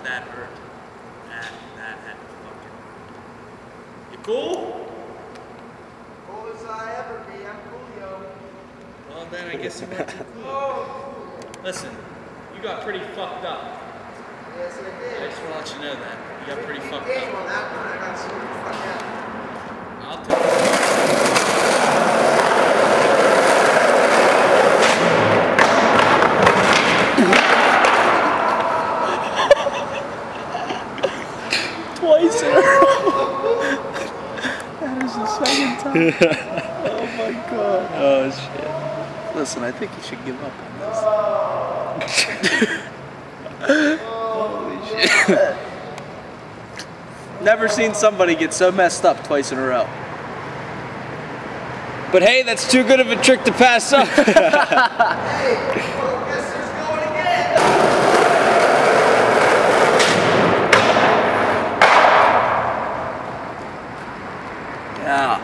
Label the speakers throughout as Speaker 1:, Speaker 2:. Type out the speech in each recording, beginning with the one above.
Speaker 1: That hurt. That had fucking. You cool?
Speaker 2: Cool as I ever be. I'm Coolio.
Speaker 1: Well, then I guess you weren't too cool. Listen, you got pretty fucked up.
Speaker 2: Yes, I did.
Speaker 1: I just want to let you know that. You got pretty fucked
Speaker 2: Game
Speaker 1: up.
Speaker 2: on that one. I got super fucked up.
Speaker 1: I'll take it.
Speaker 3: Twice in a row. That is the second time. Oh my god. Oh shit. Listen, I think you should give up on this. Holy shit. Never seen somebody get so messed up twice in a row. But hey, that's too good of a trick to pass up.
Speaker 2: Hey, guess who's going again?
Speaker 3: Yeah.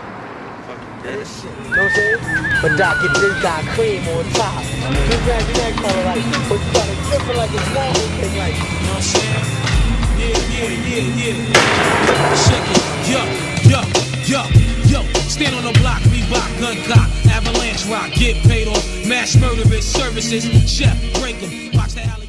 Speaker 4: This, you know what I'm saying? But Doc, get this Doc cream on top. Just imagine that color like, but you gotta flip it like it's normal thing, like, you know what I'm saying? Yeah.
Speaker 5: Shake it, yo. Stand on the block, Reebok, gun cock, avalanche rock, get paid off, mass murderous services, chef, break 'em, watch the alley.